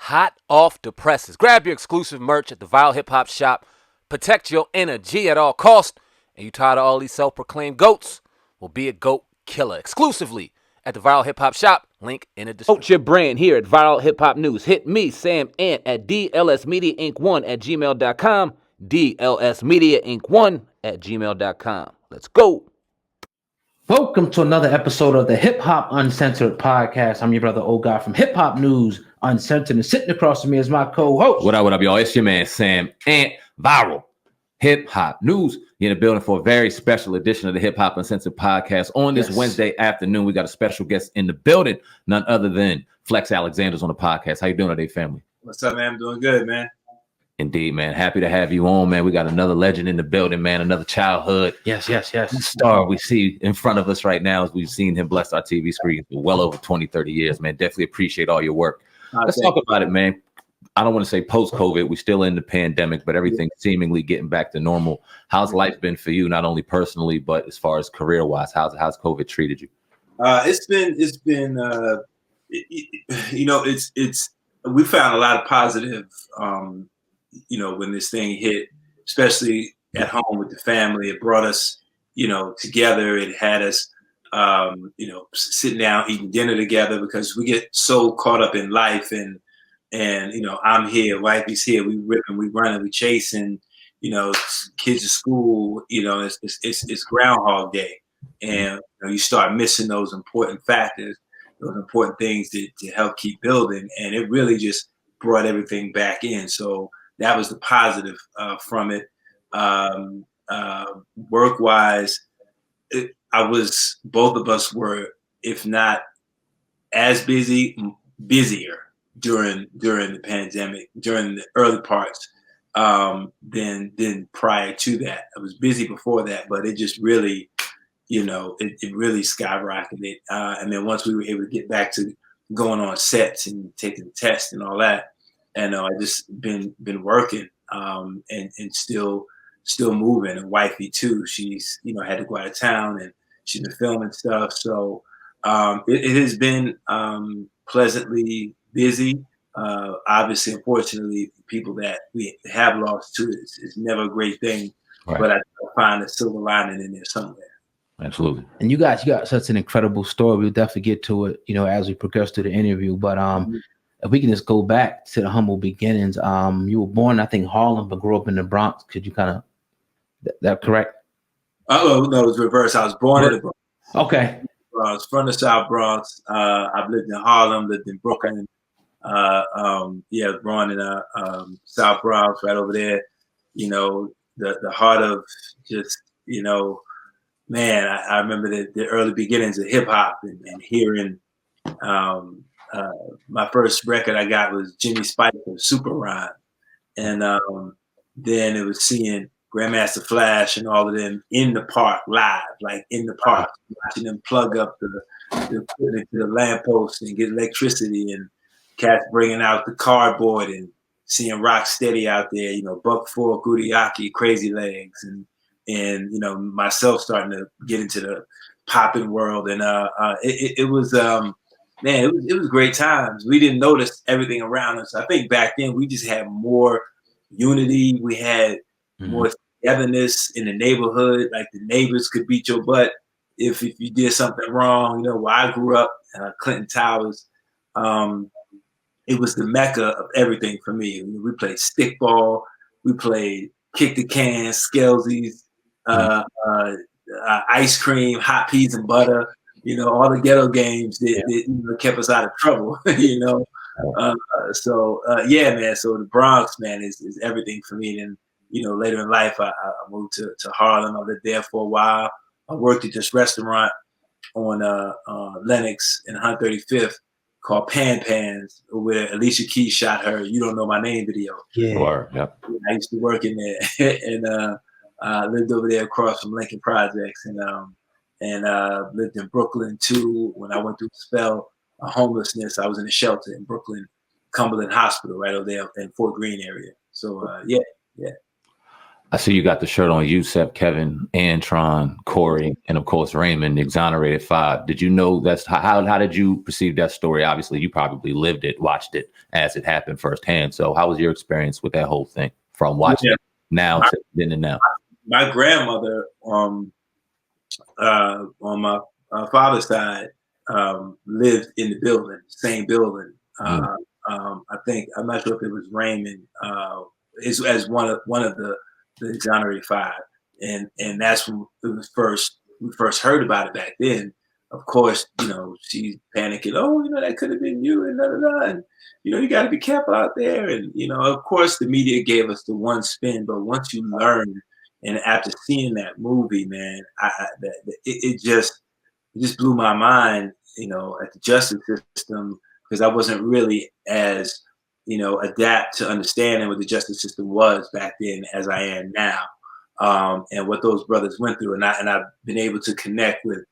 hot off the presses. Grab your exclusive merch at the Viral Hip Hop Shop. Protect your energy at all costs. And you tired of all these self-proclaimed goats? Well, be a goat killer exclusively at the Viral Hip Hop Shop. Link in the description. Promote your brand here at Viral Hip Hop News. Hit me, Sam Ant, at dlsmediainc1@gmail.com. dlsmediainc1@gmail.com. Let's go. Welcome to another episode of the Hip Hop Uncensored podcast. I'm your brother, old guy from Hip Hop News Uncensored, and sitting across from me is my co-host. What up, y'all? It's your man, Sam Ant, Viral Hip Hop News. You're in the building for a very special edition of the Hip Hop Uncensored podcast. On this Wednesday afternoon, we got a special guest in the building, none other than Flex Alexander's on the podcast. How you doing today, family? What's up, man? I'm doing good, man. Indeed, man. Happy to have you on, man. We got another legend in the building, man. Another childhood star we see in front of us right now as we've seen him bless our TV screens for well over 20, 30 years, man. Definitely appreciate all your work. Let's talk about it, man. I don't want to say post-COVID. We're still in the pandemic, but everything's seemingly getting back to normal. How's life been for you, not only personally, but as far as career-wise? How's COVID treated you? It's been we found a lot of positive, when this thing hit, especially at home with the family. It brought us, together. It had us, sitting down, eating dinner together, because we get so caught up in life and I'm here, wifey's here, we ripping, we running, we chasing, kids at school, it's Groundhog Day. And you start missing those important factors, those important things to help keep building. And it really just brought everything back in. So that was the positive from it. Work-wise, both of us were, if not as busy, busier during the pandemic, during the early parts, than prior to that. I was busy before that, but it just really, it really skyrocketed. And then once we were able to get back to going on sets and taking tests and all that, and I just been working, and still moving. And wifey too, she's had to go out of town and she's been filming stuff. So it has been pleasantly busy. Obviously, unfortunately, people that we have lost to is never a great thing, right. But I find a silver lining in there somewhere. Absolutely. And you got such an incredible story. We'll definitely get to it, as we progress through the interview. But if we can just go back to the humble beginnings, you were born, I think, Harlem, but grew up in the Bronx. Could you kind of that correct? Oh no, it was reverse. I was born in the Bronx. Okay. I was from the South Bronx. I've lived in Harlem, lived in Brooklyn. Born in South Bronx, right over there. The heart of just, man, I remember the early beginnings of hip hop and hearing. My first record I got was Jimmy Spiker's Super Rhyme, and then it was seeing Grandmaster Flash and all of them in the park live, like in the park, watching them plug up the equipment to the lamppost and get electricity, and cats bringing out the cardboard and seeing Rocksteady out there, Buck Four, Gudiaki, Crazy Legs, and myself starting to get into the popping world, and it was man, it was great times. We didn't notice everything around us. I think back then we just had more unity. We had more togetherness in the neighborhood. Like the neighbors could beat your butt if you did something wrong. Where I grew up, Clinton Towers, it was the mecca of everything for me. We played stickball. We played kick the can, Skelsies, ice cream, hot peas and butter. All the ghetto games that kept us out of trouble. So man. So the Bronx, man, is everything for me. And later in life, I moved to Harlem. I lived there for a while. I worked at this restaurant on Lenox in 135th called Pan Pans, where Alicia Keys shot her "You Don't Know My Name" video. Yeah. Yep. I used to work in there, and lived over there across from Lincoln Projects, and lived in Brooklyn too. When I went through a spell of homelessness, I was in a shelter in Brooklyn, Cumberland Hospital, right over there in Fort Greene area. So yeah. I see you got the shirt on. Yusef, Kevin, Antron, Corey, and of course Raymond, the exonerated 5. Did you know that's how did you perceive that story? Obviously, you probably lived it, watched it as it happened firsthand. So, how was your experience with that whole thing from watching it now to then and now? My grandmother, on my father's side, lived in the building, same building. I think I'm not sure if it was Raymond, as one of the exonerated 5, and that's when it was we first heard about it back then. Of course, she's panicking. Oh, that could have been you, and da da da. And you got to be careful out there. And of course, the media gave us the one spin, but once you learn, and after seeing that movie, man, it just blew my mind, at the justice system, because I wasn't really as, adapt to understanding what the justice system was back then as I am now, and what those brothers went through, and I've been able to connect with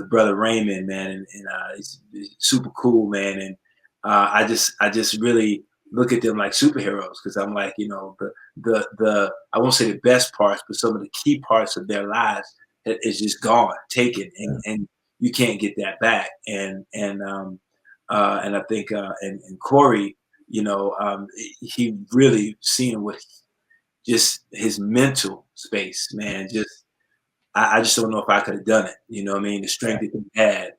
Brother Raymond, man, and he's super cool, man, and I just really look at them like superheroes, because I'm like, the I won't say the best parts, but some of the key parts of their lives is just gone, taken, and you can't get that back. And I think and Corey, he really seen what just his mental space, man. Just I just don't know if I could have done it. You know what I mean? The strength that he had.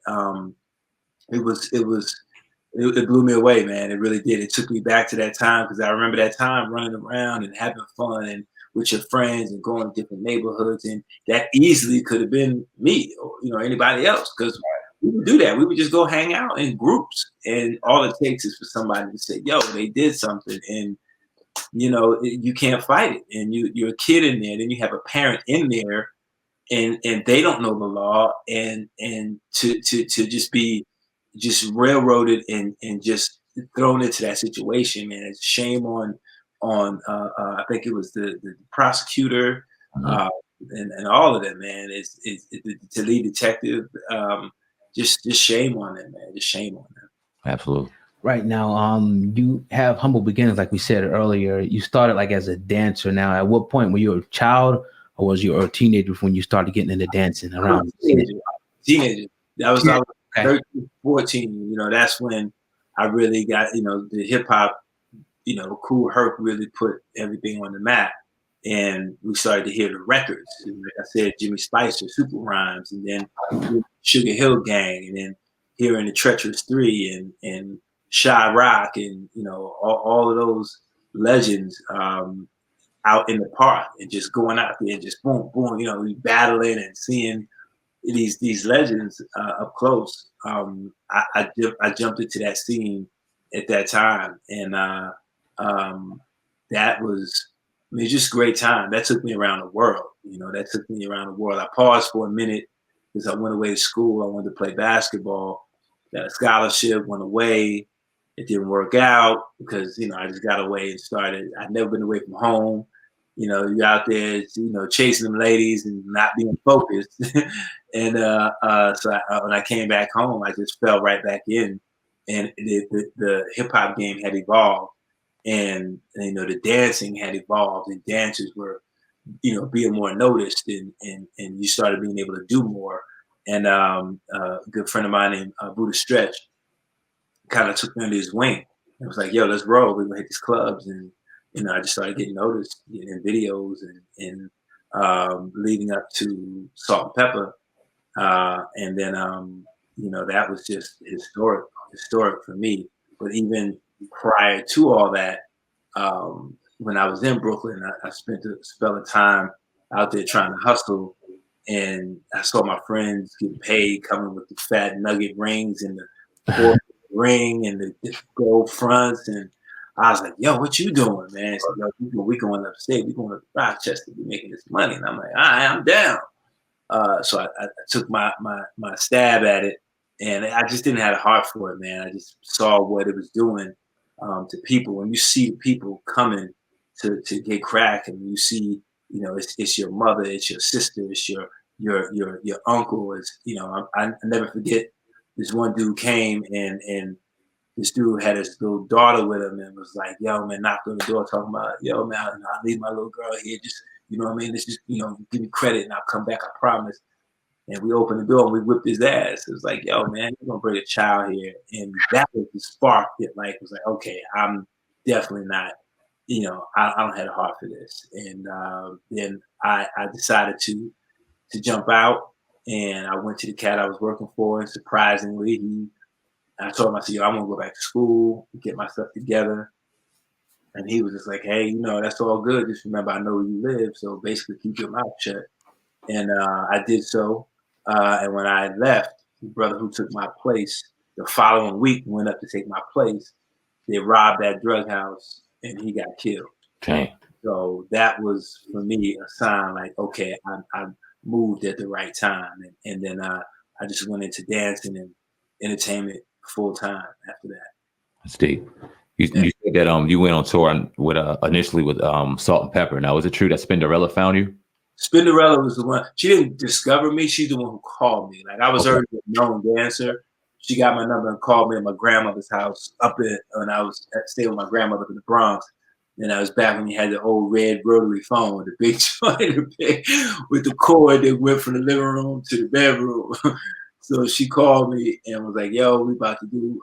It blew me away, man. It really did. It took me back to that time, because I remember that time running around and having fun and with your friends and going to different neighborhoods, and that easily could have been me or anybody else, because we would do that. We would just go hang out in groups, and all it takes is for somebody to say, "Yo, they did something," and you can't fight it. And you're a kid in there, then you have a parent in there, and they don't know the law, and to just be just railroaded and just thrown into that situation, man. It's shame on I think it was the prosecutor, and all of them, man. It's the lead detective, just shame on them, man. Just shame on them. Absolutely. Right now, you have humble beginnings, like we said earlier. You started like as a dancer. Now, at what point were you a child, or was you a teenager when you started getting into dancing around? Teenager. I was 13, 14. That's when I really got, the hip hop, Cool Herc really put everything on the map. And we started to hear the records. And like I said, Jimmy Spicer, Super Rhymes, and then Sugar Hill Gang, and then hearing the Treacherous 3 and Shy Rock, and all of those legends out in the park, and just going out there and just boom, boom, we battling and seeing these legends up close. I jumped into that scene at that time, and that was, just a great time. That took me around the world. That took me around the world. I paused for a minute because I went away to school. I wanted to play basketball. Got a scholarship, went away. It didn't work out because I just got away and started. I'd never been away from home. You're out there, chasing them ladies and not being focused. And so when I came back home, I just fell right back in. And the hip hop game had evolved, and the dancing had evolved, and dancers were being more noticed, and you started being able to do more. And a good friend of mine named Buddha Stretch kind of took me under his wing and was like, "Yo, let's roll. We're gonna hit these clubs." And I just started getting noticed in videos and leading up to Salt and Pepper, and then that was just historic for me. But even prior to all that, when I was in Brooklyn, I spent a spell of time out there trying to hustle, and I saw my friends getting paid, coming with the fat nugget rings and the ring and the gold fronts, and I was like, "Yo, what you doing, man?" So, we going upstate, we going to Rochester, we making this money, and I'm like, "All right, I'm down." So I took my stab at it, and I just didn't have a heart for it, man. I just saw what it was doing to people. When you see people coming to get crack, and you see, it's your mother, it's your sister, it's your uncle. It's I never forget this one dude came, and this dude had his little daughter with him, and was like, "Yo, man," knocked on the door talking about, "Yo, man, I leave my little girl here. You know what I mean? Let's just, give me credit and I'll come back, I promise. And we opened the door and we whipped his ass. It was like, yo, man, you're gonna bring a child here. And that was the spark that was like, okay, I'm definitely not, I don't have a heart for this. And then I decided to jump out, and I went to the cat I was working for, and surprisingly, I told him, I said, yo, I'm gonna go back to school, get my stuff together. And he was just like, hey, that's all good. Just remember, I know where you live. So basically keep your mouth shut. And I did so. And when I left, the brother who took my place, the following week went up to take my place. They robbed that drug house and he got killed. Okay. So that was, for me, a sign like, okay, I moved at the right time. And then I just went into dancing and entertainment full time after that. That's deep. You said that you went on tour with initially with Salt and Pepper. Now, is it true that Spinderella found you? Spinderella was the one. She didn't discover me. She's the one who called me. Like, I was already a known dancer. She got my number and called me at my grandmother's house when I was staying with my grandmother in the Bronx. And I was back when you had the old red rotary phone, the big joint, with the cord that went from the living room to the bedroom. So she called me and was like, yo, we about to do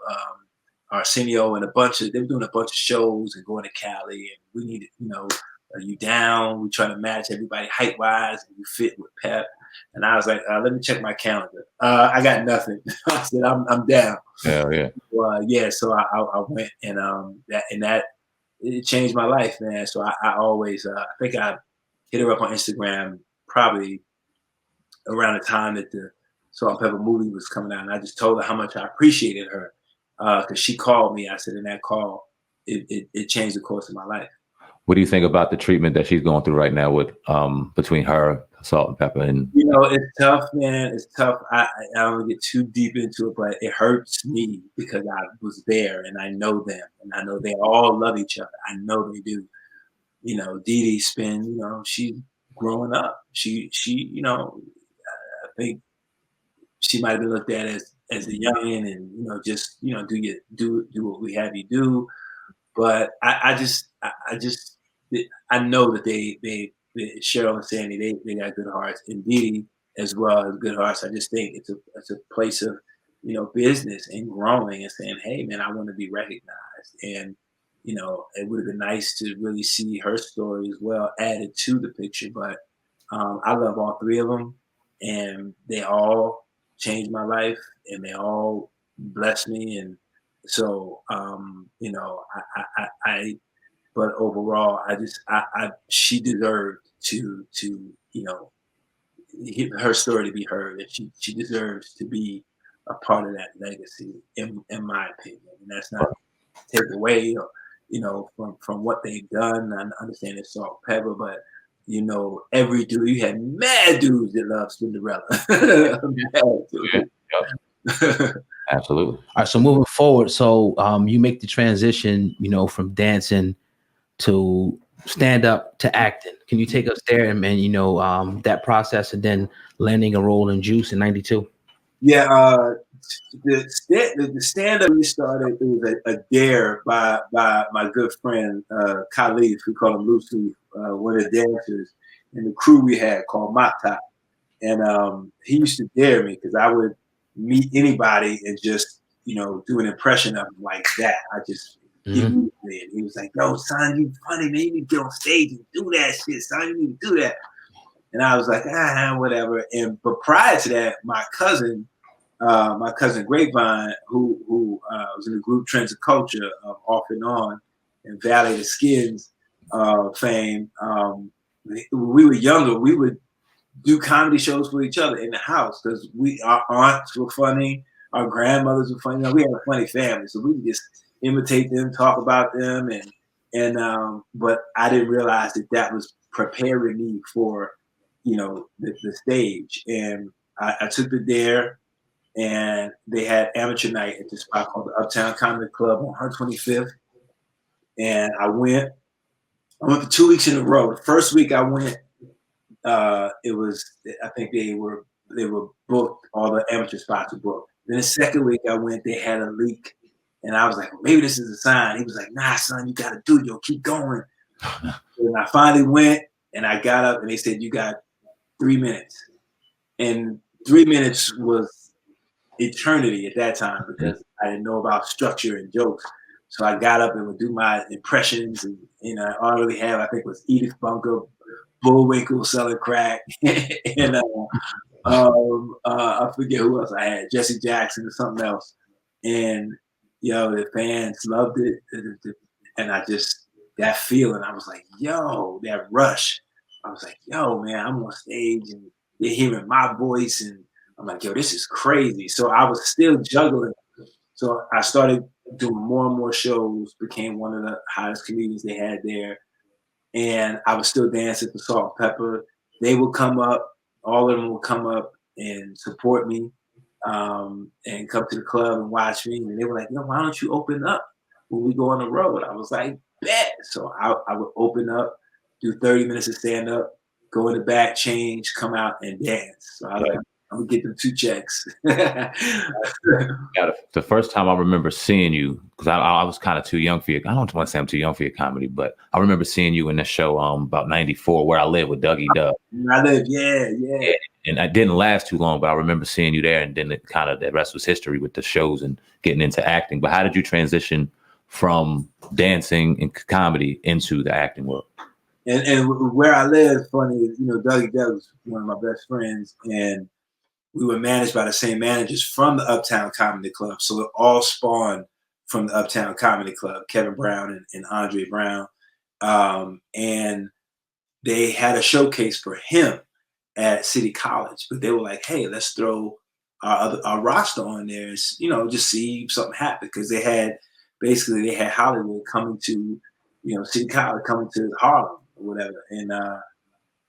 Arsenio and they were doing a bunch of shows and going to Cali, and we needed, are you down? We trying to match everybody height wise, and you fit with Pep. And I was like, let me check my calendar. I got nothing. I said, I'm down. Hell yeah. Yeah. So I went, and that it changed my life, man. So I always, I think I hit her up on Instagram probably around the time that the Salt and Pepper movie was coming out, and I just told her how much I appreciated her, because she called me. I said, in that call, it changed the course of my life. What do you think about the treatment that she's going through right now with between her, Salt and Pepper, and it's tough, man. It's tough. I don't want to get too deep into it, but it hurts me because I was there and I know them, and I know they all love each other. I know they do. Dee Dee Spin, she's growing up. She I think she might have been looked at as a youngin, and just do what we have you do. But I know that they Cheryl and Sandy, they got good hearts, and Dee Dee as well as good hearts. I just think it's a place of business and growing and saying, hey man, I want to be recognized, and it would have been nice to really see her story as well added to the picture. But I love all three of them, and they all changed my life, and they all blessed me, and so but overall, she deserved to her story to be heard, and she deserves to be a part of that legacy, in my opinion. And that's not take away, from what they've done. I understand it's Salt and Pepper, but every dude, you had mad dudes that love Spinderella. Absolutely. All right, so moving forward, so you make the transition, from dancing to stand up to acting. Can you take us there and that process, and then landing a role in Juice in '92? Yeah, the stand up we started. It was a dare by my good friend Khalif, we call him Lucy, one of the dancers, and the crew we had called Mop Top. And he used to dare me because I would meet anybody and just do an impression of him like that. I just he was like, "Yo, son, you funny, man. You need to get on stage and do that shit, son. You need to do that." And I was like, whatever. But prior to that, my cousin Grapevine, who was in the group Trends of Culture, Off and On, and Valley of the Skins fame. When we were younger, we would do comedy shows for each other in the house because our aunts were funny, our grandmothers were funny. We had a funny family, so we would just imitate them, talk about them, and but I didn't realize that was preparing me for the stage. And I took the dare, and they had amateur night at this spot called the Uptown Comedy Club on 125th, and I went for 2 weeks in a row. The first week I went, it was, I think they were booked, all the amateur spots were booked. Then the second week I went, they had a leak, and I was like, well, maybe this is a sign. He was like, nah, son, you got to do it. Yo, keep going. And I finally went, And I got up and they said, you got 3 minutes. And 3 minutes was eternity at that time because I didn't know about structure and jokes. So I got up and would do my impressions, and all I really have, I think, was Edith Bunker, Bullwinkle selling crack, and I forget who else I had, Jesse Jackson or something else. And the fans loved it, and I just, that feeling, I was like, yo, that rush. I was like, yo, man, I'm on stage and they're hearing my voice, and I'm like, yo, this is crazy. So I was still juggling. So I started doing more and more shows, became one of the hottest comedians they had there. And I was still dancing for Salt and Pepper. They would come up, all of them would come up and support me, and come to the club and watch me. And they were like, why don't you open up when we go on the road? I was like, bet. So I would open up, do 30 minutes of stand up, go in the back, change, come out and dance. So I was like, I'm gonna get them 2 checks. Yeah, the first time I remember seeing you, because I was kind of too young for you. I don't want to say I'm too young for your comedy, but I remember seeing you in the show about '94, Where I Live with Dougie Dub. I live, yeah. And it didn't last too long, but I remember seeing you there, and then it kind of, the rest was history with the shows and getting into acting. But how did you transition from dancing and comedy into the acting world? And Where I Live, funny, Dougie Dub was one of my best friends, and we were managed by the same managers from the Uptown Comedy Club. So it all spawned from the Uptown Comedy Club, Kevin Brown and Andre Brown. And they had a showcase for him at City College, but they were like, hey, let's throw our roster on there and, just see if something happened. Because they had Hollywood coming to, City College, coming to Harlem or whatever. And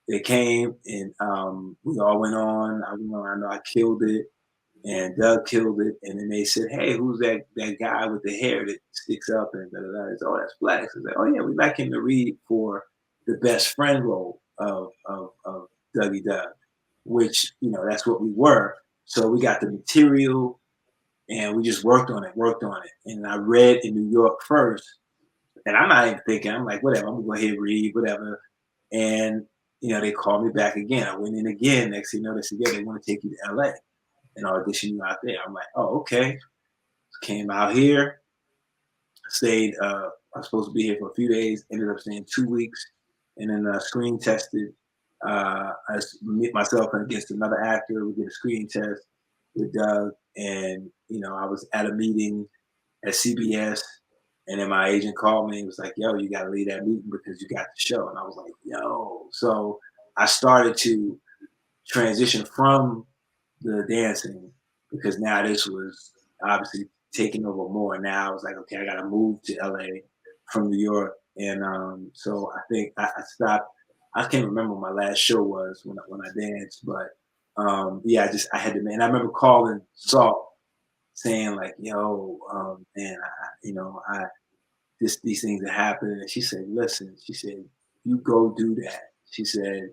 they came and we all went on. I know I killed it, and Doug killed it. And then they said, hey, who's that guy with the hair that sticks up? And I said, oh, that's Flex. I said, oh yeah, we'd like him to read for the best friend role of Dougie Dub, which, that's what we were. So we got the material and we just worked on it. And I read in New York first, and I'm not even thinking, I'm like, whatever, I'm gonna go ahead and read, whatever. And they called me back again. I went in again. Next thing you know, they said, yeah, they want to take you to LA and audition you out there. I'm like, oh, okay. Came out here, stayed, I was supposed to be here for a few days, ended up staying 2 weeks, and then screen tested. I met myself against another actor. We did a screen test with Doug, and I was at a meeting at CBS, and then my agent called me and was like, yo, you got to leave that meeting because you got the show. And I was like, yo. So I started to transition from the dancing, because now this was obviously taking over more. Now I was like, okay, I got to move to LA from New York. And so I think I stopped. I can't remember what my last show was when I danced, but yeah, I had to, man. I remember calling Salt saying like, yo, man, these things are happening. And she said, listen, she said, you go do that. She said,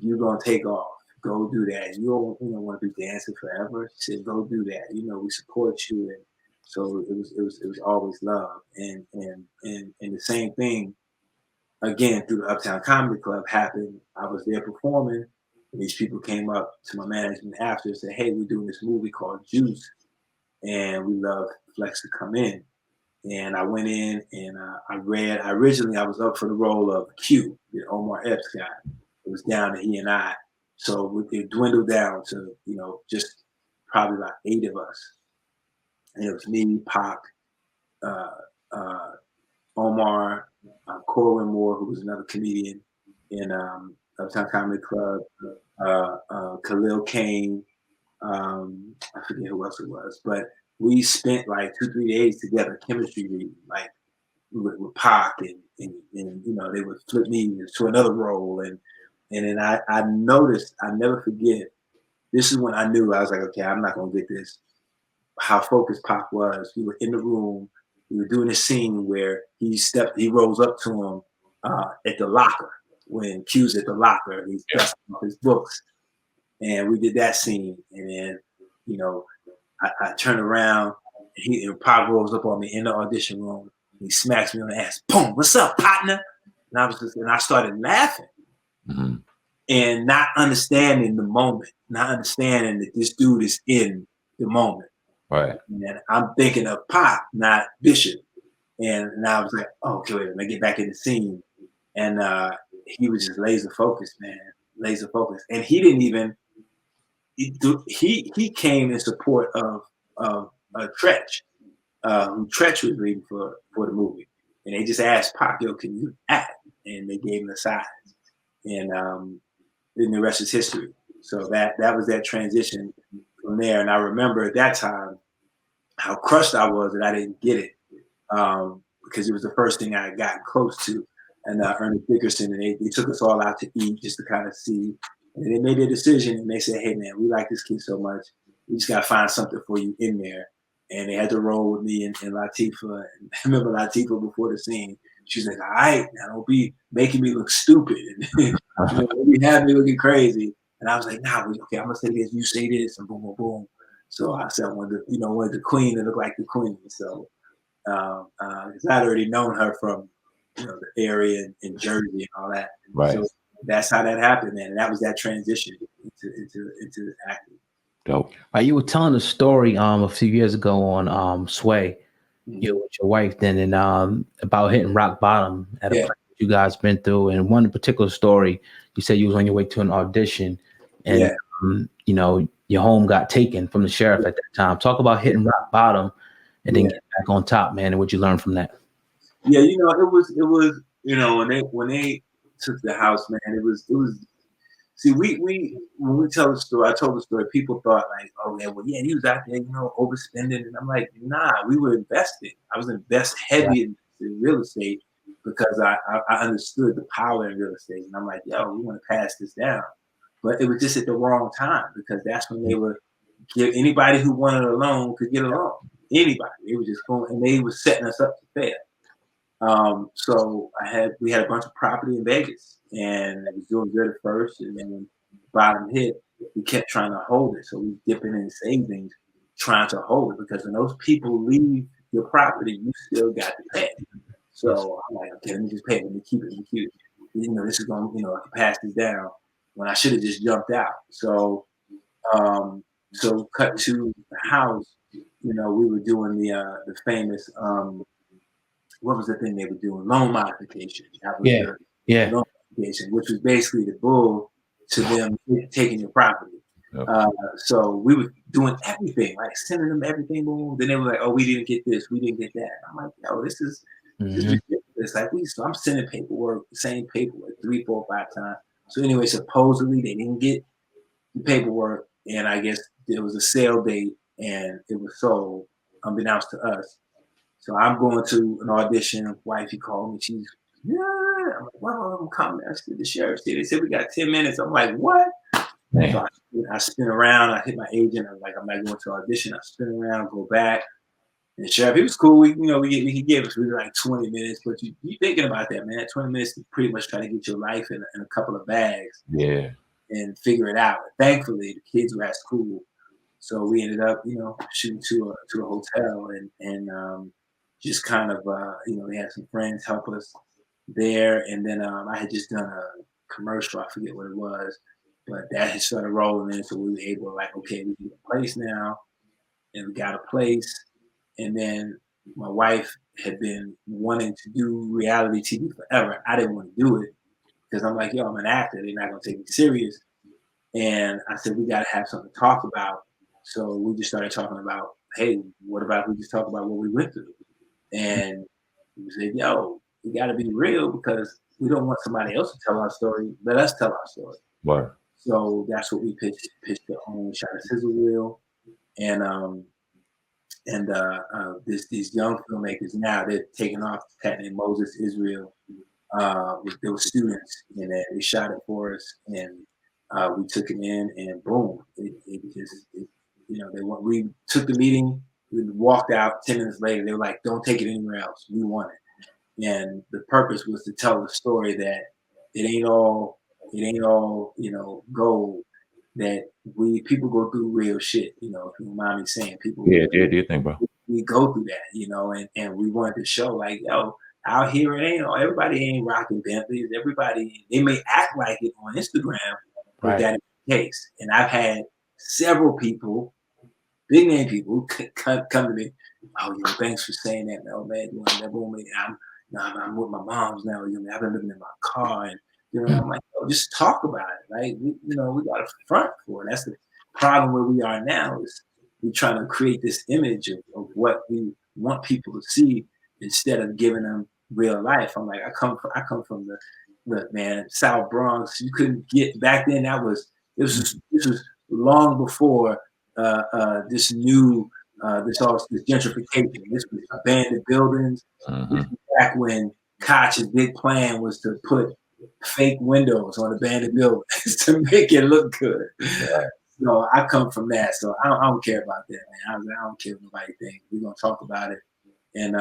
you're going to take off. Go do that. You don't want to be dancing forever. She said, go do that. We support you. And so it was always love. And the same thing, again, through the Uptown Comedy Club happened. I was there performing. And these people came up to my management after and said, hey, we're doing this movie called Juice, and we love Flex to come in. And I went in and I read. Originally, I was up for the role of Q, the Omar Epps guy. It was down to he and I. So it dwindled down to, just probably about 8 of us. And it was me, Pac, Omar, Corwin Moore, who was another comedian in Uptown Comedy Club, Khalil Kane, I forget who else it was, but we spent like 2-3 days together, chemistry reading, like with Pac, and they would flip me to another role, and then I noticed, I never forget, this is when I knew, I was like, okay, I'm not gonna get this. How focused Pac was. We were in the room, we were doing a scene where he rose up to him at the locker, when Q's at the locker, he's dusting off his books. And we did that scene, and then, I turned around, and Pac rolls up on me in the audition room. He smacks me on the ass. Boom! What's up, partner? And I started laughing. and not understanding the moment, not understanding that this dude is in the moment. Right. And I'm thinking of Pop, not Bishop. And I was like, oh, okay, wait, let me get back in the scene. And he was just laser focused, man, laser focused. And he didn't even, he came in support of Tretch, who Tretch was reading for the movie. And they just asked Pop, yo, can you act? And they gave him the sides. And then the rest is history. So that was that transition from there. And I remember at that time how crushed I was that I didn't get it, because it was the first thing I had gotten close to. And Ernie Dickerson, and they took us all out to eat just to kind of see. And they made their decision, and they said, hey, man, we like this kid so much. We just got to find something for you in there. And they had to roll with me and Latifah. And I remember Latifah before the scene. She's like, all right, now don't be making me look stupid. And you have me looking crazy. And I was like, nah, okay, I'm going to say this, you say this, and boom, boom, boom. So I said I wanted the queen to look like the queen. So because I'd already known her from the area in Jersey and all that. Right. So that's how that happened, man. And that was that transition into acting. Dope. You were telling a story a few years ago on Sway, you with your wife then, and about hitting rock bottom at a place you guys been through. And one particular story, you said you was on your way to an audition, and your home got taken from the sheriff at that time. Talk about hitting rock bottom and then get back on top, man. And what you learned from that? Yeah, it was when they took the house, man, it was. See, we when we tell the story, I told the story. People thought like, oh yeah, well yeah, he was out there, overspending, and I'm like, nah, we were investing. I was heavy in real estate because I understood the power in real estate, and I'm like, yo, we want to pass this down, but it was just at the wrong time because that's when they were anybody who wanted a loan could get a loan. Anybody, they were just going, and they were setting us up to fail. So we had a bunch of property in Vegas, and it was doing good at first, and then when the bottom hit, we kept trying to hold it. So we dipping in savings, trying to hold it, because when those people leave your property, you still got to pay. So I'm like, okay, let me just pay it, let me keep it. This is going, I can pass this down when I should have just jumped out. So cut to the house, we were doing the famous what was the thing they were doing? Loan modification. That was the loan modification, which was basically the bull to them taking your property. Yep. So we were doing everything, like sending them everything. Boom. Then they were like, "Oh, we didn't get this, we didn't get that." I'm like, "Yo, this is ridiculous." Like so I'm sending paperwork, same paperwork 3, 4, 5 times. So anyway, supposedly they didn't get the paperwork, and I guess there was a sale date, and it was sold unbeknownst to us. So I'm going to an audition. Wifey called me. She's, I'm like, well, I'm coming. I said, the sheriff said, they said we got 10 minutes. I'm like, what? Man. So I spin around. I hit my agent. I'm not going to audition. I spin around, go back. And the sheriff, he was cool. We could give us like 20 minutes. But you thinking about that, man. 20 minutes to pretty much try to get your life in a couple of bags. Yeah. And figure it out. Thankfully, the kids were at school. So we ended up, shooting to a hotel and just kind of, we had some friends help us there. And then I had just done a commercial. I forget what it was, but that had started rolling in. So we were able to okay, we get a place now. And we got a place. And then my wife had been wanting to do reality TV forever. I didn't want to do it because I'm like, yo, I'm an actor. They're not going to take me serious. And I said, we got to have something to talk about. So we just started talking about, hey, what about we just talk about what we went through? And we said, yo, we got to be real because we don't want somebody else to tell our story. Let us tell our story. Right. So that's what we pitched the own shot a sizzle reel. And these young filmmakers now, they're taking off. A cat named Moses Israel. There were students, and they shot it for us, and we took it in, and boom, we took the meeting. We walked out 10 minutes later. They were like, don't take it anywhere else. We want it. And the purpose was to tell the story that it ain't all, gold, that people go through real shit, if you don't mind me saying. People do you think, bro? We go through that, and we wanted to show like, yo, out here it ain't. Everybody ain't rocking Bentleys. Everybody, they may act like it on Instagram, but Right. that is the case. And I've had several people, big name people, come to me. Oh, thanks for saying that, man. I'm with my mom's now. I've been living in my car, and I'm like, just talk about it. Like, we got a front for it. That's the problem where we are now. Is we're trying to create this image of what we want people to see instead of giving them real life. I'm like, I come from the look, man, South Bronx. You couldn't get back then. This was long before this new this gentrification. This was abandoned buildings. This is back when Koch's big plan was to put fake windows on abandoned buildings to make it look good. Right. So I come from that, so I don't care about that, man. I don't care what nobody thinks. We're gonna talk about it. And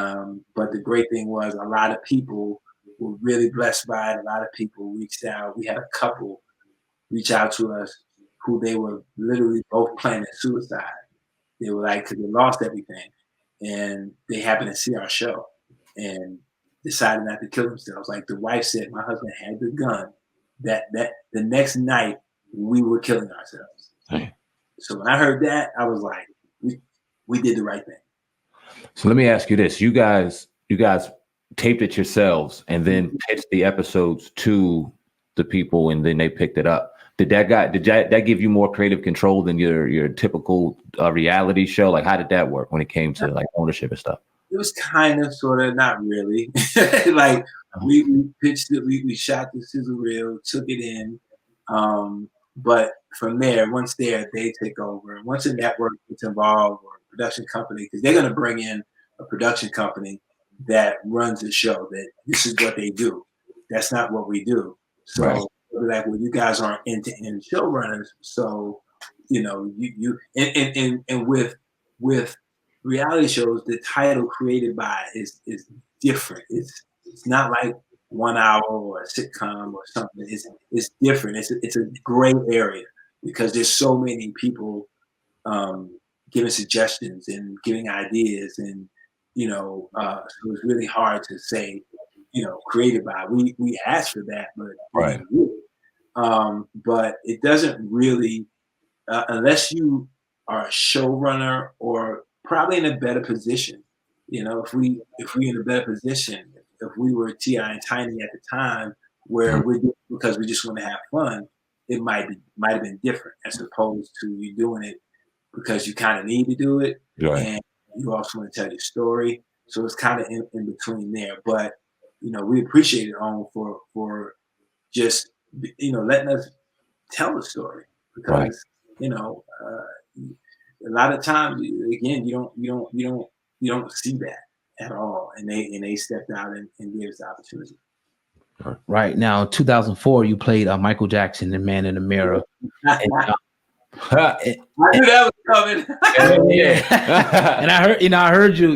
but the great thing was a lot of people were really blessed by it. A lot of people reached out. We had a couple reach out to us who they were literally both planning suicide. They were like, because they lost everything, and they happened to see our show and decided not to kill themselves. Like the wife said, my husband had the gun. That the next night we were killing ourselves. Right. So when I heard that, I was like, we did the right thing. So let me ask you this: you guys taped it yourselves and then pitched the episodes to the people, and then they picked it up. Did that give you more creative control than your typical reality show? Like, how did that work when it came to like ownership and stuff? It was kind of, sort of, not really. Like we pitched it, we shot the sizzle reel, took it in, but from there, once they take over. Once a network gets involved or a production company, because they're going to bring in a production company that runs the show. That this is what they do. That's not what we do. So. Right. Like, well, you guys aren't end-to-end showrunners, so you and with reality shows, the title created by is different. It's not like 1 hour or a sitcom or something. It's different. It's a gray area because there's so many people giving suggestions and giving ideas, and so it's really hard to say created by. We asked for that, but right. But it doesn't really, unless you are a showrunner or probably in a better position. If we in a better position, if we were T.I. and Tiny at the time, where we're doing it because we just want to have fun, it might have been different as opposed to you doing it because you kind of need to do it, right. and you also want to tell your story. So it's kind of in between there. But we appreciate it for just letting us tell the story, because a lot of times, again, you don't see that at all, and they stepped out and gave us the opportunity. Right now, 2004, you played Michael Jackson in Man in the Mirror. I knew that was coming. And I heard you.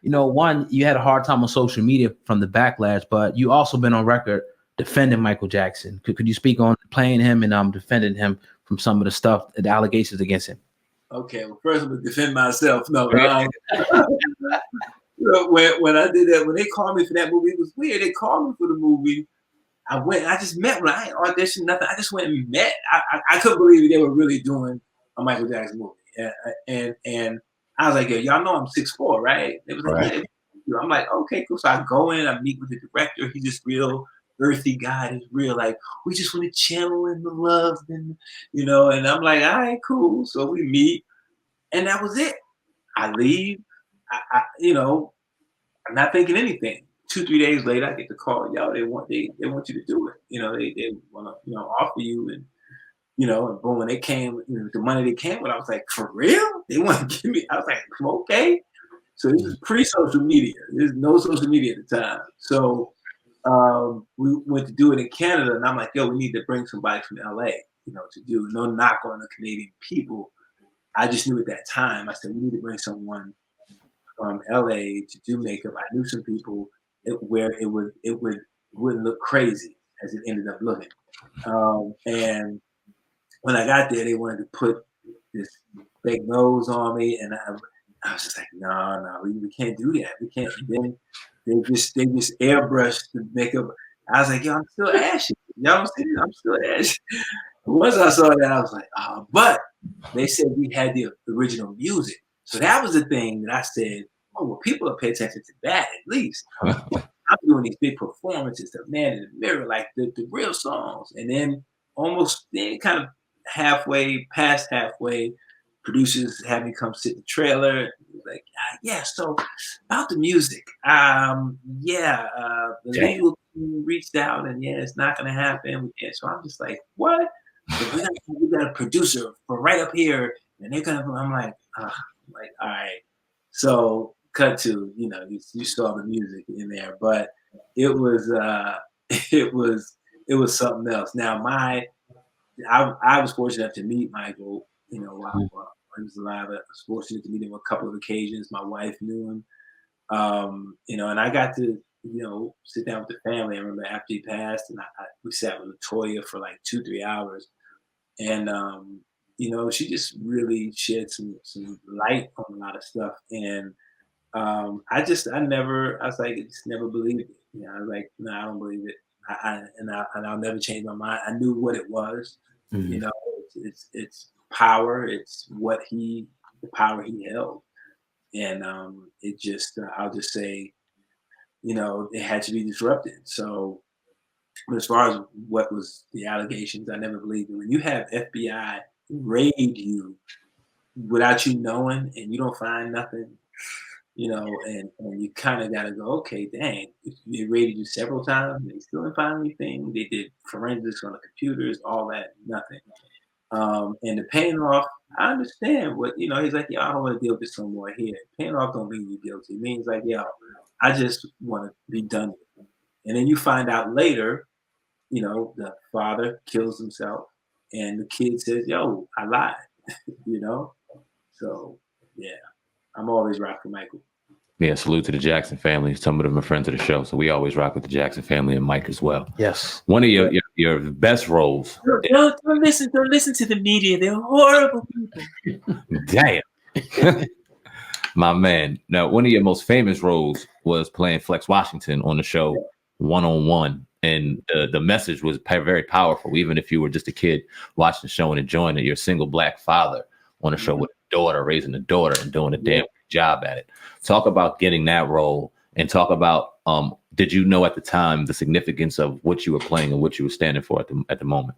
One, you had a hard time on social media from the backlash, but you also been on record defending Michael Jackson. Could you speak on playing him and defending him from some of the stuff, the allegations against him? Okay, well, first I'm gonna defend myself. No, when I did that, when they called me for that movie, it was weird. They called me for the movie. I went. I just met when I ain't auditioned nothing. I just went and met. I couldn't believe they were really doing a Michael Jackson movie. And I was like, yo, y'all know I'm 6'4", right? They was like, right. Yeah. I'm like, okay, cool. So I go in. I meet with the director. He's just real earthy guy. He's real like, we just want to channel in the love, and And I'm like, all right, cool. So we meet, and that was it. I leave. I'm not thinking anything. 2-3 days later, I get the call. Yo, they want you to do it. They want to offer you, and and boom, when they came, the money they came with, I was like, for real? They want to give me? I was like, okay. So this is pre-social media. There's no social media at the time. So we went to do it in Canada, and I'm like, yo, we need to bring somebody from LA, to do. No knock on the Canadian people. I just knew at that time. I said, we need to bring someone from LA to do makeup. I knew some people where it wouldn't look crazy as it ended up looking. And when I got there, they wanted to put this fake nose on me, and I was just like, no, we can't do that. We can't. they just airbrushed the makeup. I was like, yo, I'm still ashy. Y'all don't see it? I'm still ashy. Once I saw that, I was like, oh, but they said we had the original music. So that was the thing that I said, oh, well, people will pay attention to that at least. I'm doing these big performances, the man in the mirror, like the real songs. And then almost then kind of past halfway, producers had me come sit in the trailer. Like, yeah, so about the music. The legal team reached out and yeah, it's not gonna happen. Yeah, so I'm just like, what? But we got a producer for right up here, and they're gonna. I'm like, all right. So cut to, you saw the music in there, but it was it was something else. Now I was fortunate enough to meet Michael, while he was alive. I was fortunate to meet him on a couple of occasions. My wife knew him. And I got to, sit down with the family. I remember after he passed, and we sat with Latoya for like 2-3 hours, and she just really shed some light on a lot of stuff. And I just never believed it. I was like, no, I don't believe it. I'll never change my mind. I knew what it was. Mhm. It's power. It's the power he held, and it just I'll just say, it had to be disrupted. So, but as far as what was the allegations, I never believed it. When you have FBI raid you without you knowing, and you don't find nothing, and you kind of got to go, okay, dang, they raided you several times, they still didn't find anything. They did forensics on the computers, all that, nothing. And the paying off, I understand what, he's like, I don't want to deal with this no more here. Paying off don't mean you're guilty. It means like, I just want to be done with it. And then you find out later, the father kills himself and the kid says, yo, I lied, you know? So, yeah, I'm always rocking Michael. Yeah, salute to the Jackson family. Some of them are friends of the show, so we always rock with the Jackson family and Mike as well. Yes. One of your best roles. Don't listen to the media. They're horrible people. Damn. My man. Now, one of your most famous roles was playing Flex Washington on the show One-on-One. And the message was very powerful, even if you were just a kid watching the show and enjoying it. You're a single black father on a show with a daughter, raising a daughter and doing a damn good job at it. Talk about getting that role and talk about, did you know at the time the significance of what you were playing and what you were standing for at the moment?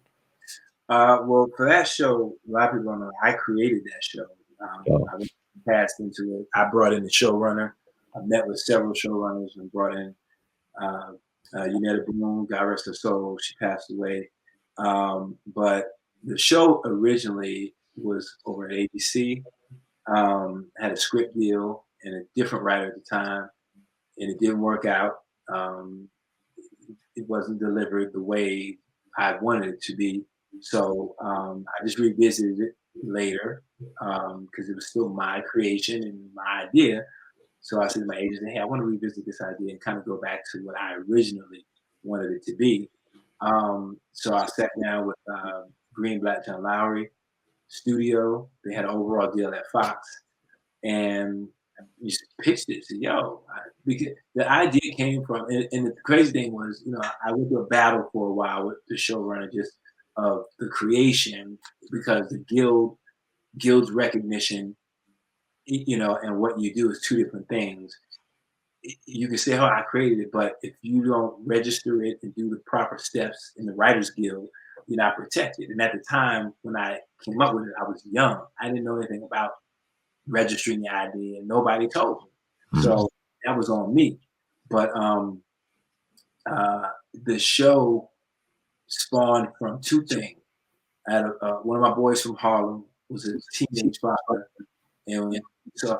Well, for that show, a lot of people don't know, I created that show. I was cast into it. I brought in the showrunner. I met with several showrunners and brought in Unetta Bloom, God rest her soul. She passed away. But the show originally was over at ABC. Had a script deal and a different writer at the time, and it didn't work out. It wasn't delivered the way I wanted it to be. So I just revisited it later because it was still my creation and my idea. So I said to my agent, hey, I want to revisit this idea and kind of go back to what I originally wanted it to be. So I sat down with Greenblatt John Lowry studio. They had an overall deal at Fox. And we pitched it. Said, yo, because the idea came from, and the crazy thing was, I went through a battle for a while with the showrunner just of the creation because the guild's recognition, and what you do is two different things. You can say, oh, I created it, but if you don't register it and do the proper steps in the Writers Guild, you're not protected. And at the time when I came up with it, I was young. I didn't know anything about registering the idea, and nobody told me. So that was on me. But the show spawned from two things. I had one of my boys from Harlem was a teenage father, and so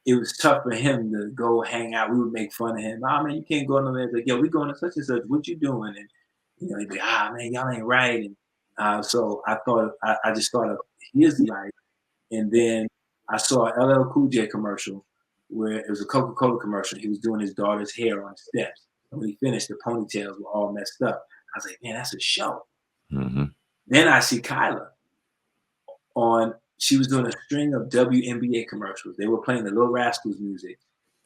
it was tough for him to go hang out. We would make fun of him. Man, you can't go nowhere. Like, yo, we going to such and such. What you doing? And he'd be, man, y'all ain't right. And so I thought, I just thought of his life, and then I saw an LL Cool J commercial where it was a Coca-Cola commercial. He was doing his daughter's hair on steps. And when he finished, the ponytails were all messed up. I was like, man, that's a show. Mm-hmm. Then I see Kyla she was doing a string of WNBA commercials. They were playing the Little Rascals music.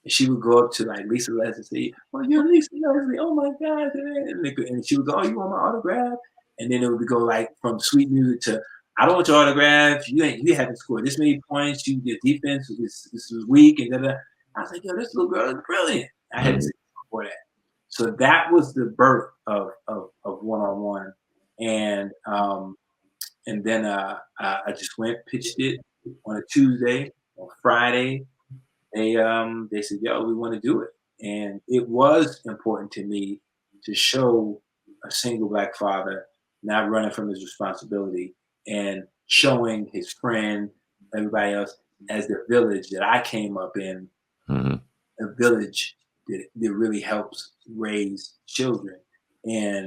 And she would go up to like Lisa Leslie and say, "Oh, you're Lisa Leslie. Oh my God!" And she would go, "Oh, you want my autograph?" And then it would go like from sweet music to, "I don't want your autograph. You haven't scored this many points. Your defense was weak." And da. I was like, "Yo, this little girl is brilliant." I hadn't seen her before that. So that was the birth of one-on-one, and then I just went pitched it on a Tuesday. On Friday, they said, "Yo, we want to do it," and it was important to me to show a single black father not running from his responsibility and showing his friend, everybody else, as the village that I came up in, Mm-hmm. a village that really helps raise children.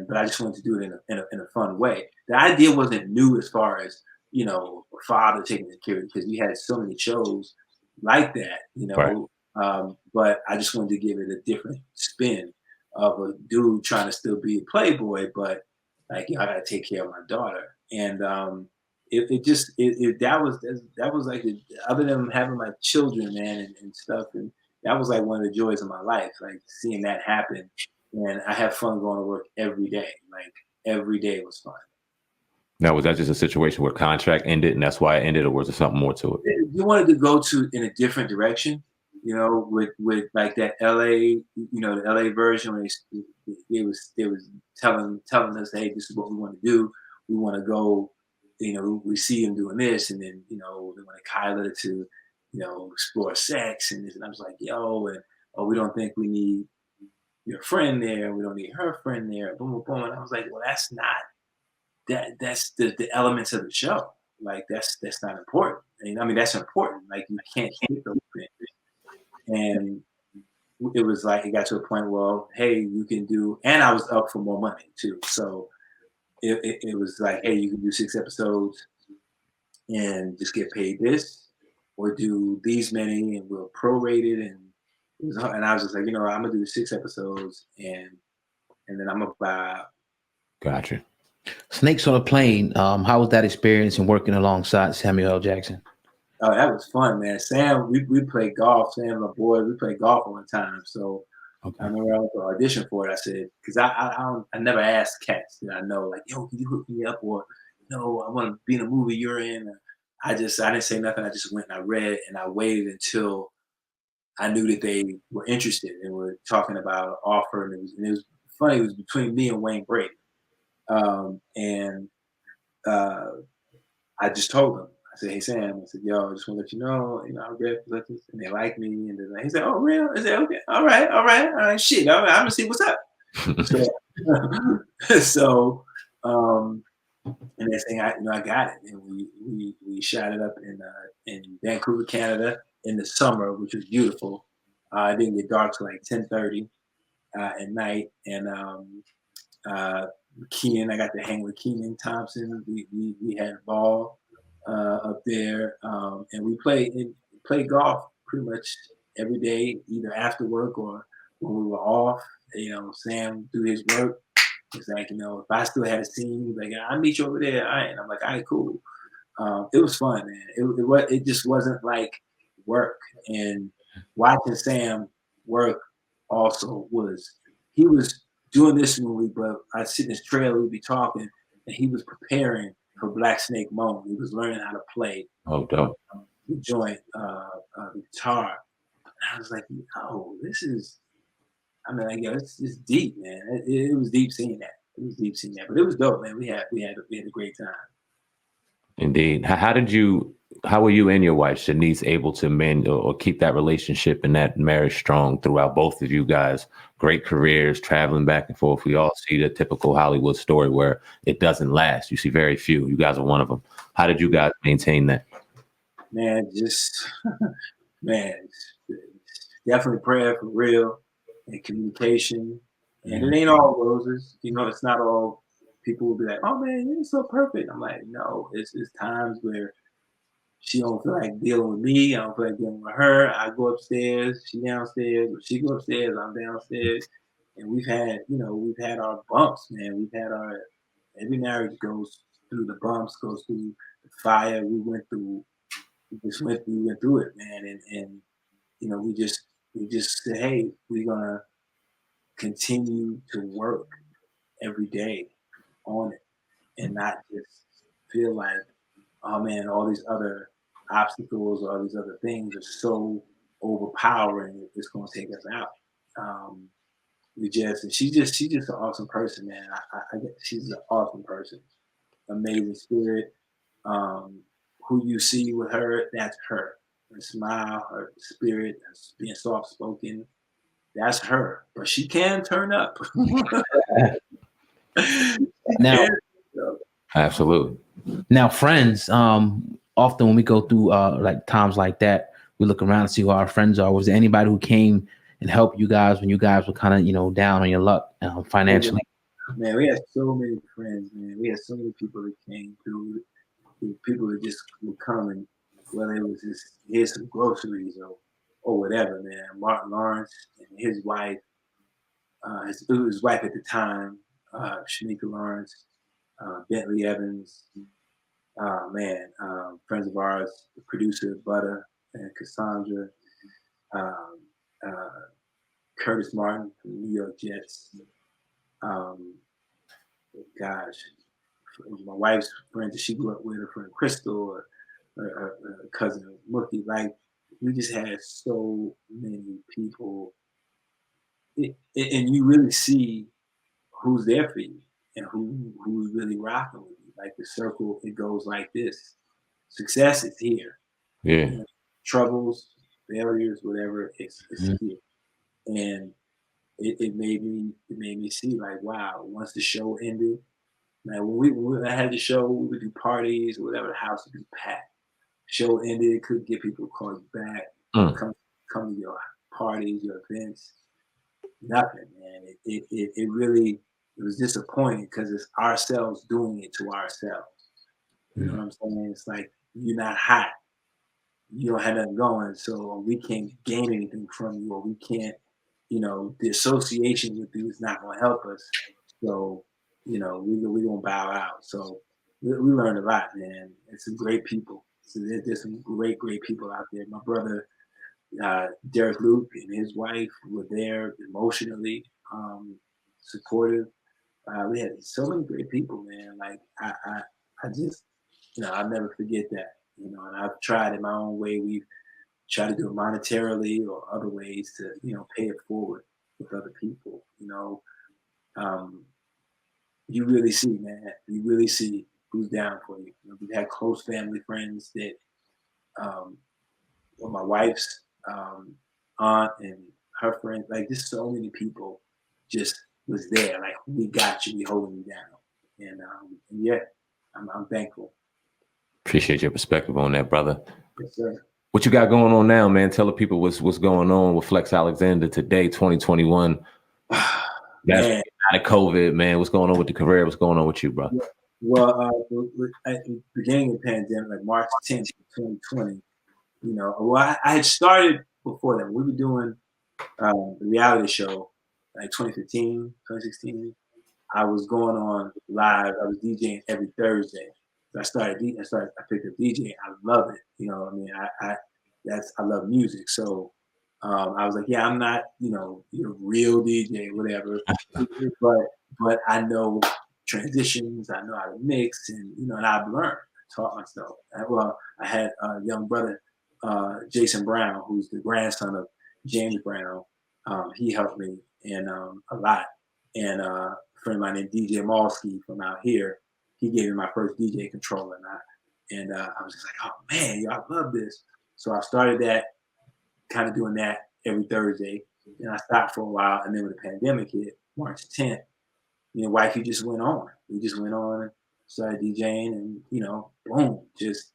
But I just wanted to do it in a fun way. The idea wasn't new as far as, a father taking the kid, because we had so many shows like that, Right. but I just wanted to give it a different spin of a dude trying to still be a playboy, but like, I gotta take care of my daughter. And that was like other than having my children, man, and stuff, and that was like one of the joys of my life, like seeing that happen. And I have fun going to work every day. Like every day was fun. Now, was that just a situation where contract ended and that's why it ended, or was there something more to it? You wanted to go to in a different direction, with like that LA, the LA version where they was telling us, hey, this is what we want to do. We want to go, we see him doing this, and then they want Kyla to, explore sex and this, and I was like, yo, and oh, we don't think we need your friend there, we don't need her friend there, boom, boom, boom. And I was like, well, that's not that's the elements of the show. Like that's not important. And I mean that's important. Like you can't hate those things. And it was like it got to a point. Well, hey, you can do, and I was up for more money too. So it was like, hey, you can do 6 episodes and just get paid this, or do these many and we'll prorate it. And and I was just like, I'm gonna do 6 episodes, and then I'm gonna buy. Gotcha. Snakes on a Plane. How was that experience and working alongside Samuel L. Jackson? Oh, that was fun, man. Sam, we played golf. Sam, my boy, we played golf all the time. So I Okay. remember I went to audition for it. I said, because I never asked cats that I know, like, yo, can you hook me up? Or, no, I want to be in a movie you're in. I didn't say nothing. I just went and I read, and I waited until I knew that they were interested and were talking about an offer. And it was funny. It was between me and Wayne Brady. And I just told him. I said, "Hey Sam," I said, "Yo, I just want to let you know, I read this, and they like me." And then he said, "Oh, real?" I said, "Okay, all right, all right, all right, shit, I'm gonna see what's up." So, so, and next thing I got it, and we shot it up in Vancouver, Canada, in the summer, which was beautiful. It didn't get dark till like 10:30 at night, and Keenan. I got to hang with Keenan Thompson. We had a ball up there, and we played golf pretty much every day, either after work or when we were off. Sam do his work. It's like, if I still had a scene, he's like, "I'll meet you over there." All right, and I'm like, "All right, cool." It was fun, man. It just wasn't like work. And watching Sam work also he was doing this movie, but I'd sit in his trailer, we'd be talking, and he was preparing for Black Snake Moan. He was learning how to play Oh, dope. the joint, the guitar. And I was like, oh, this is, I mean, like, it's deep, man. It was deep seeing that. It was deep seeing that, but it was dope, man. We had a great time. Indeed. How were you and your wife, Shanice, able to mend or keep that relationship and that marriage strong throughout both of you guys? Great careers, traveling back and forth. We all see the typical Hollywood story where it doesn't last. You see very few. You guys are one of them. How did you guys maintain that? Man, just man, definitely prayer for real and communication. And it ain't all roses. It's not all people will be like, "Oh man, you're so perfect." I'm like, no, it's times where she don't feel like dealing with me. I don't feel like dealing with her. I go upstairs, she downstairs, or she go upstairs, I'm downstairs. And we've had our bumps, man. Every marriage goes through the bumps, goes through the fire. We went through it, man. And we just we just said, hey, we're gonna continue to work every day on it and not just feel like, oh man, all these other obstacles or all these other things are so overpowering, it's gonna take us out. Um, and she's just an awesome person, man. She's an awesome person, amazing spirit. Um, who you see with her, that's her. Her smile, her spirit, being soft spoken, that's her. But she can turn up. Now, Absolutely. now, friends. Often when we go through like times like that, we look around and see who our friends are. Was there anybody who came and helped you guys when you guys were kind of down on your luck financially? Man, we had so many friends, man. We had so many people that came through. People that just would come and whether it was just here's some groceries or whatever, man. Martin Lawrence and his wife, his wife at the time, Shanika Lawrence, Bentley Evans, friends of ours, the producer Butter and Cassandra, um, uh, Curtis Martin from the New York Jets. Um, gosh, my wife's friends that she grew up with, her friend Crystal, or her cousin Mookie. Like we just had so many people, and you really see who's there for you and who's really rocking with you. Like the circle, it goes like this. Success is here. Yeah. You know, troubles, failures, whatever, it's Mhm. here. And it made me see like, wow, once the show ended, like when I had the show, we would do parties or whatever, the house would be packed. Show ended, couldn't get people to call you back, Mm. come to your parties, your events. Nothing, man. It really it was disappointing because it's ourselves doing it to ourselves. You know what I'm saying? It's like you're not hot, you don't have nothing going, so we can't gain anything from you, or we can't, the association with you is not going to help us. So, we gonna bow out. So we learned a lot, man. And some great people. So there's some great people out there. My brother Derek Luke and his wife were there emotionally supportive. We had so many great people, man. Like I just, I'll never forget that. And I've tried in my own way. We've tried to do it monetarily or other ways to, pay it forward with other people. Um, you really see, man. You really see who's down for you. We've had close family friends that, um, well, my wife's aunt and her friends, like just so many people just was there. Like we got you, we holding you down. And yeah, I'm thankful. Appreciate your perspective on that, brother. Yes, sir. What you got going on now, man? Tell the people what's going on with Flex Alexander today, 2021. That's Man. out of COVID, man. What's going on with the career? What's going on with you, bro? Well, at the beginning of the pandemic, like March 10th, 2020, I had started before that. We were doing the reality show like 2015, 2016. I was going on live. I was DJing every Thursday. So I picked up DJing. I love it. I mean, I love music. So I was like, yeah, I'm not, your real DJ, whatever, but I know transitions. I know how to mix, and I've learned, taught myself. I had a young brother, Jason Brown, who's the grandson of James Brown. He helped me and a lot. And a friend of mine named DJ Malski from out here, he gave me my first DJ controller, and I was just like, oh man, I love this. So I started that, kind of doing that every Thursday. And I stopped for a while, and then when the pandemic hit, March 10th, wifey just went on. We just went on and started DJing, and boom, just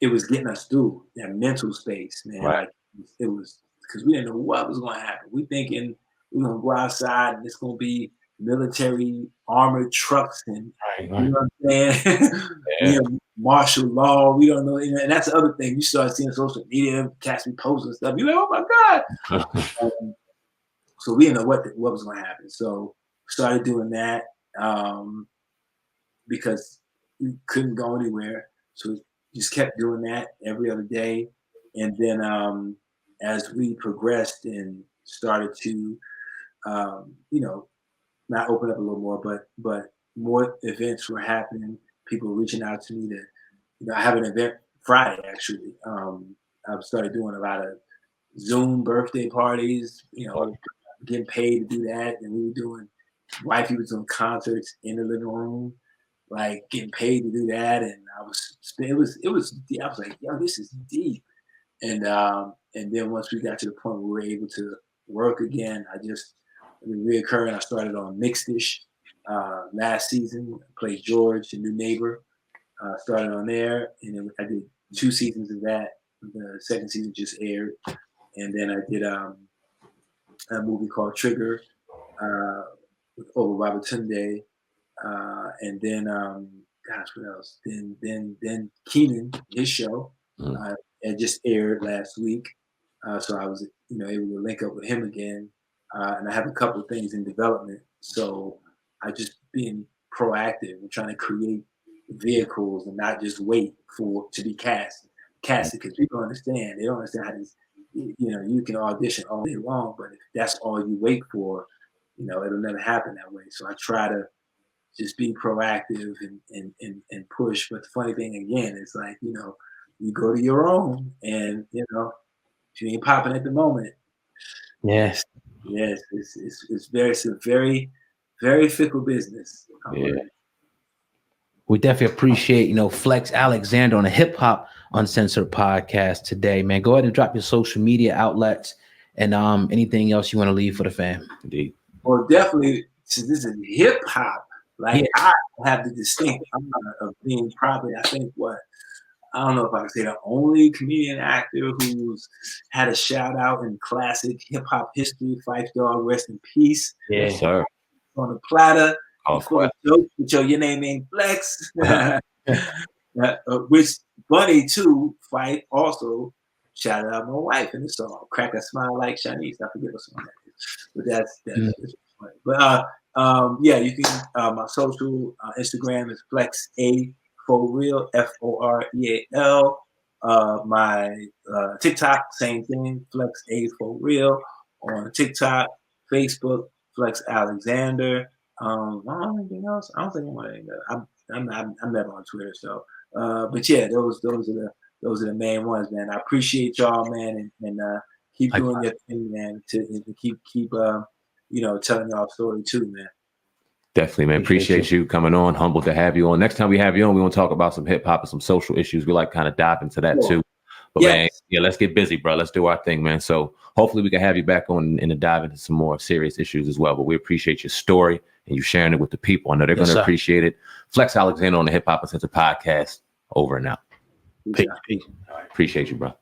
it was getting us through that mental space, man. Right. Like it was because we didn't know what was going to happen. We thinking we're gonna go outside and it's gonna be military armored trucks and Right. you know what I'm saying? Yeah. Martial law. We don't know, and that's the other thing. You start seeing social media, cats be posting stuff. You're like, oh my god. So we didn't know what was going to happen. So started doing that because we couldn't go anywhere. So just kept doing that every other day. And then as we progressed and started to, not open up a little more, but more events were happening. People were reaching out to me to, I have an event Friday actually. I've started doing a lot of Zoom birthday parties, getting paid to do that. And we were doing, wifey was doing concerts in the living room, like getting paid to do that. And it was I was like, yo, this is deep. And then once we got to the point where we were able to work again, reoccurring. I started on Mixed-ish last season. Played George, the new neighbor. Started on there, and then I did 2 seasons of that. The second season just aired, and then I did a movie called Trigger with Robert Tunde, and then gosh, what else? Then Keenan, his show, it just aired last week, so I was able to link up with him again, and I have a couple of things in development. So I just being proactive and trying to create vehicles and not just wait to be casted because people understand. They don't understand how this. You can audition all day long, but if that's all you wait for, it'll never happen that way. So I try to just be proactive and push. But the funny thing again is like, you go to your own, and if you ain't popping at the moment. Yes, it's very, very fickle business. Yeah. We definitely appreciate, Flex Alexander on the Hip Hop Uncensored podcast today, man. Go ahead and drop your social media outlets and anything else you want to leave for the fam. Indeed. Well, definitely, since this is hip hop, I have the distinct honor of being probably, I think, I don't know if I can say the only comedian actor who's had a shout out in classic hip hop history. Phife Dawg, rest in peace. Yes, sir. On the platter. With your name ain't Flex. Which funny too, Phife also shouted out my wife in the song. Crack a Smile Like Shanice. I forget what song that is. But that's funny. But you can my social Instagram is Flex A For Real, FOREAL. My TikTok, same thing, Flex A For Real on TikTok, Facebook, Flex Alexander. Anything else? I don't think I'm on anything. I'm never on Twitter, so but yeah, those are the main ones, man. I appreciate y'all, man, and keep doing your thing, man, to keep telling y'all story too, man. Definitely, man. Appreciate you coming on. Humbled to have you on. Next time we have you on, we want to talk about some hip hop and some social issues. We like kind of dive into that too. But man, let's get busy, bro. Let's do our thing, man. So hopefully we can have you back on and to dive into some more serious issues as well. But we appreciate your story and you sharing it with the people. I know they're going to appreciate it. Flex Alexander on the Hip Hop Uncensored podcast. Over and out. Peace. Appreciate you, bro.